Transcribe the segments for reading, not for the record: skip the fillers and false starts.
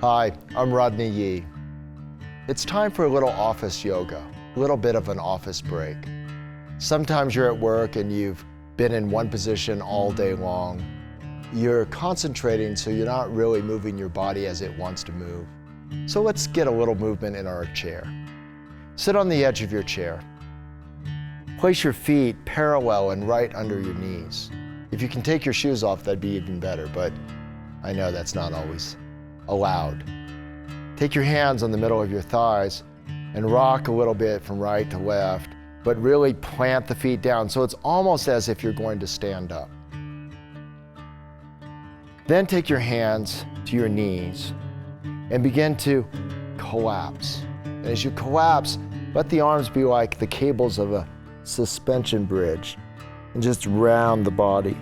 Hi, I'm Rodney Yee. It's time for a little office yoga, a little bit of an office break. Sometimes you're at work and you've been in one position all day long. You're concentrating so you're not really moving your body as it wants to move. So let's get a little movement in our chair. Sit on the edge of your chair. Place your feet parallel and right under your knees. If you can take your shoes off, that'd be even better, but I know that's not always allowed. Take your hands on the middle of your thighs and rock a little bit from right to left, but really plant the feet down so it's almost as if you're going to stand up. Then take your hands to your knees and begin to collapse. And as you collapse, let the arms be like the cables of a suspension bridge and just round the body.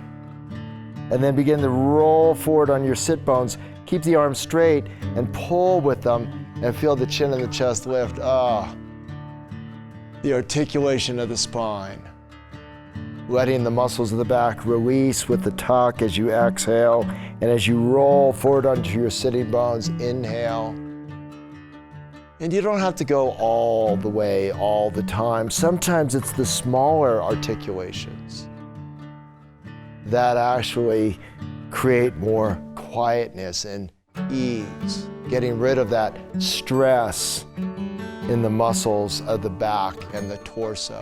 And then begin to roll forward on your sit bones. Keep the arms straight and pull with them and feel the chin and the chest lift. The articulation of the spine. Letting the muscles of the back release with the tuck as you exhale, and as you roll forward onto your sitting bones, inhale. And you don't have to go all the way, all the time. Sometimes it's the smaller articulations that actually create more quietness and ease, getting rid of that stress in the muscles of the back and the torso.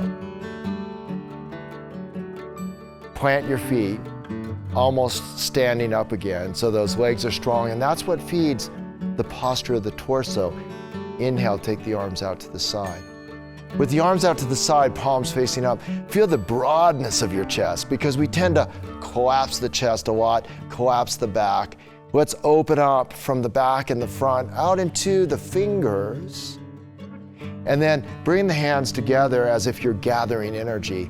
Plant your feet, almost standing up again, so those legs are strong, and that's what feeds the posture of the torso. Inhale, take the arms out to the side. With the arms out to the side, palms facing up, feel the broadness of your chest, because we tend to collapse the chest a lot, collapse the back. Let's open up from the back and the front out into the fingers, and then bring the hands together as if you're gathering energy.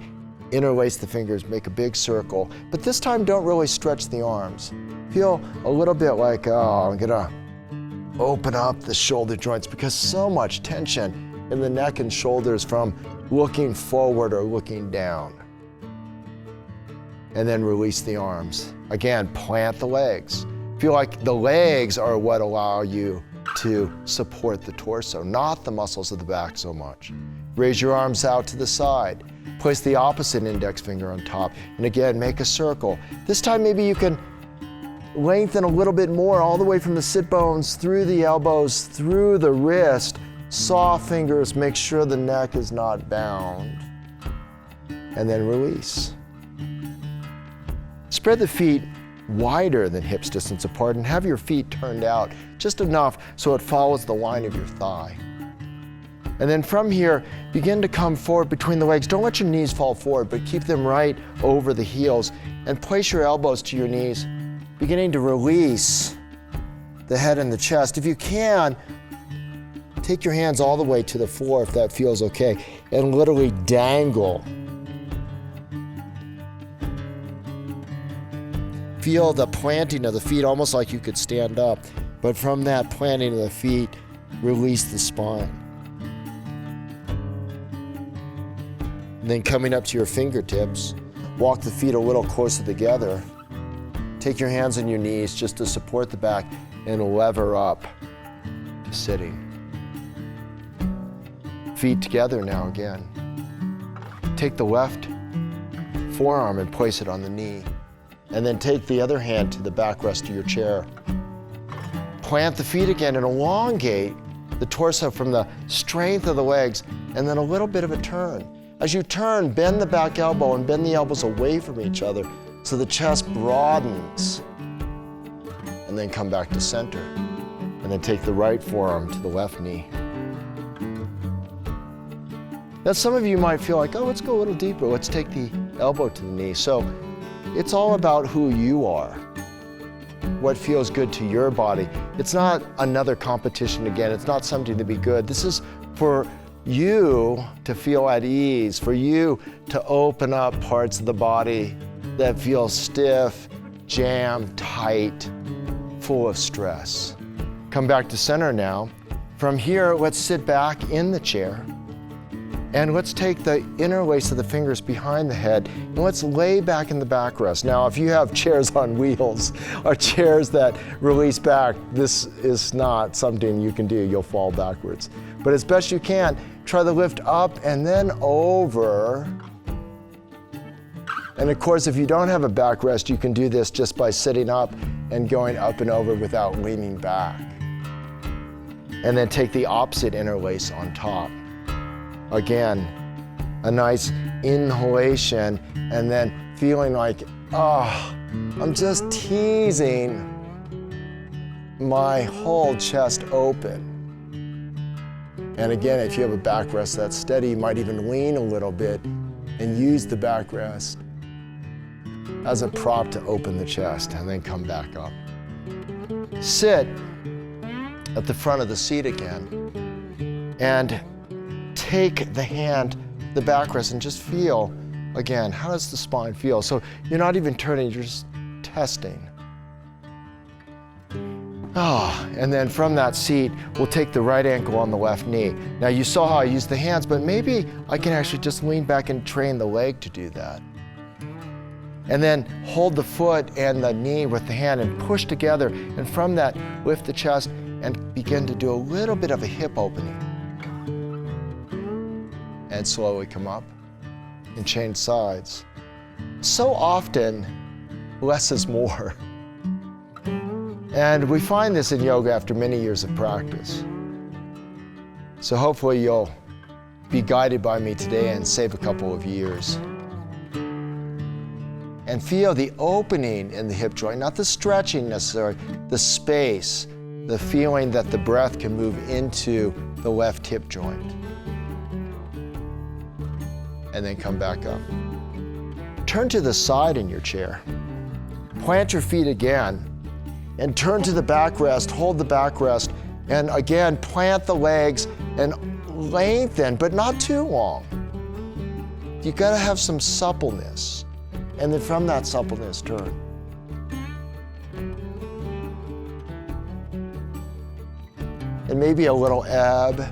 Interlace the fingers, make a big circle, but this time don't really stretch the arms. Feel a little bit like, I'm gonna open up the shoulder joints, because so much tension in the neck and shoulders from looking forward or looking down. And then release the arms. Again, plant the legs. Feel like the legs are what allow you to support the torso, not the muscles of the back so much. Raise your arms out to the side. Place the opposite index finger on top. And again, make a circle. This time maybe you can lengthen a little bit more, all the way from the sit bones, through the elbows, through the wrist. Soft fingers, make sure the neck is not bound. And then release. Spread the feet wider than hips distance apart and have your feet turned out just enough so it follows the line of your thigh. And then from here, begin to come forward between the legs. Don't let your knees fall forward, but keep them right over the heels, and place your elbows to your knees, beginning to release the head and the chest. If you can, take your hands all the way to the floor if that feels okay, and literally dangle. Feel the planting of the feet, almost like you could stand up, but from that planting of the feet, release the spine. And then coming up to your fingertips, walk the feet a little closer together. Take your hands on your knees just to support the back and lever up to sitting. Feet together now again. Take the left forearm and place it on the knee. And then take the other hand to the backrest of your chair. Plant the feet again and elongate the torso from the strength of the legs, and then a little bit of a turn. As you turn, bend the back elbow and bend the elbows away from each other so the chest broadens. And then come back to center. And then take the right forearm to the left knee. Now some of you might feel like, let's go a little deeper. Let's take the elbow to the knee. So it's all about who you are, what feels good to your body. It's not another competition again. It's not something to be good. This is for you to feel at ease, for you to open up parts of the body that feel stiff, jammed, tight, full of stress. Come back to center now. From here, let's sit back in the chair. And let's take the interlace of the fingers behind the head and let's lay back in the backrest. Now, if you have chairs on wheels or chairs that release back, this is not something you can do. You'll fall backwards. But as best you can, try to lift up and then over. And of course, if you don't have a backrest, you can do this just by sitting up and going up and over without leaning back. And then take the opposite interlace on top. Again, a nice inhalation, and then feeling like, I'm just teasing my whole chest open. And again, if you have a backrest that's steady, you might even lean a little bit and use the backrest as a prop to open the chest, and then come back up. Sit at the front of the seat again, and take the hand, the backrest, and just feel, again, how does the spine feel? So you're not even turning, you're just testing. And then from that seat, we'll take the right ankle on the left knee. Now you saw how I used the hands, but maybe I can actually just lean back and train the leg to do that. And then hold the foot and the knee with the hand and push together. And from that, lift the chest and begin to do a little bit of a hip opening. And slowly come up and change sides. So often, less is more. And we find this in yoga after many years of practice. So hopefully you'll be guided by me today and save a couple of years. And feel the opening in the hip joint, not the stretching necessarily, the space, the feeling that the breath can move into the left hip joint. And then come back up. Turn to the side in your chair. Plant your feet again and turn to the backrest, hold the backrest, and again plant the legs and lengthen, but not too long. You gotta have some suppleness. And then from that suppleness, turn. And maybe a little ebb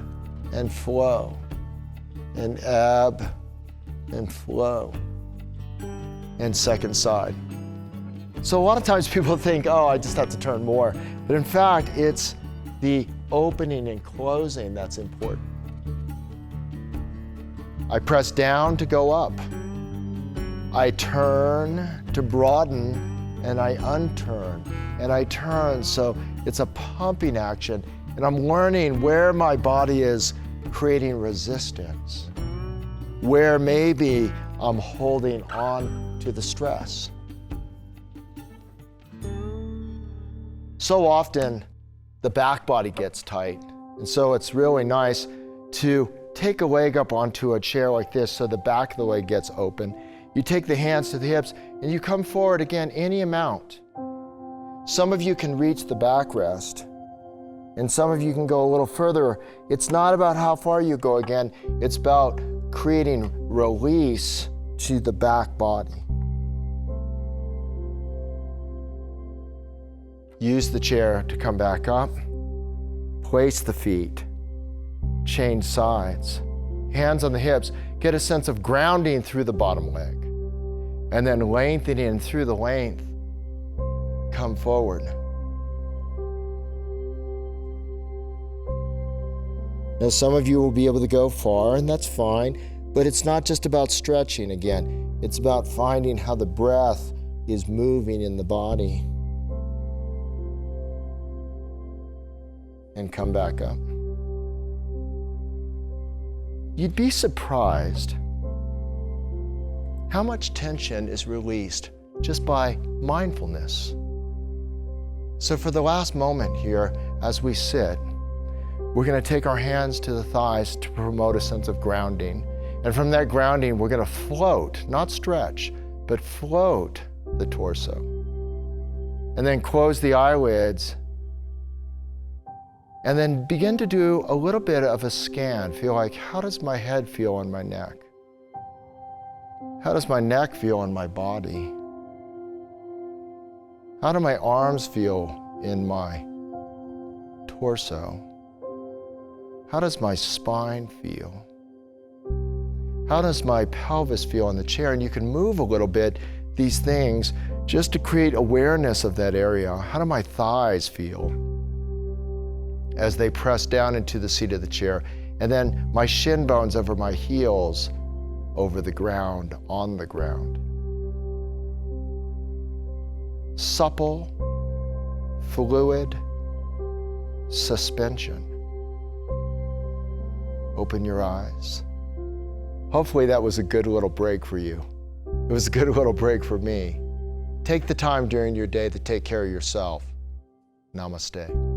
and flow, and ebb and flow, and second side. So a lot of times people think, I just have to turn more. But in fact, it's the opening and closing that's important. I press down to go up. I turn to broaden, and I unturn, and I turn. So it's a pumping action, and I'm learning where my body is creating resistance, where maybe I'm holding on to the stress. So often, the back body gets tight, and so it's really nice to take a leg up onto a chair like this so the back of the leg gets open. You take the hands to the hips, and you come forward again any amount. Some of you can reach the backrest, and some of you can go a little further. It's not about how far you go again, it's about creating release to the back body. Use the chair to come back up. Place the feet. Change sides. Hands on the hips. Get a sense of grounding through the bottom leg. And then lengthening through the length. Come forward. Now some of you will be able to go far, and that's fine, but it's not just about stretching again. It's about finding how the breath is moving in the body. And come back up. You'd be surprised how much tension is released just by mindfulness. So for the last moment here, as we sit, we're going to take our hands to the thighs to promote a sense of grounding. And from that grounding, we're going to float, not stretch, but float the torso. And then close the eyelids. And then begin to do a little bit of a scan. Feel like, how does my head feel on my neck? How does my neck feel on my body? How do my arms feel in my torso? How does my spine feel? How does my pelvis feel in the chair? And you can move a little bit these things just to create awareness of that area. How do my thighs feel as they press down into the seat of the chair? And then my shin bones over my heels, over the ground, on the ground. Supple, fluid, suspension. Open your eyes. Hopefully that was a good little break for you. It was a good little break for me. Take the time during your day to take care of yourself. Namaste.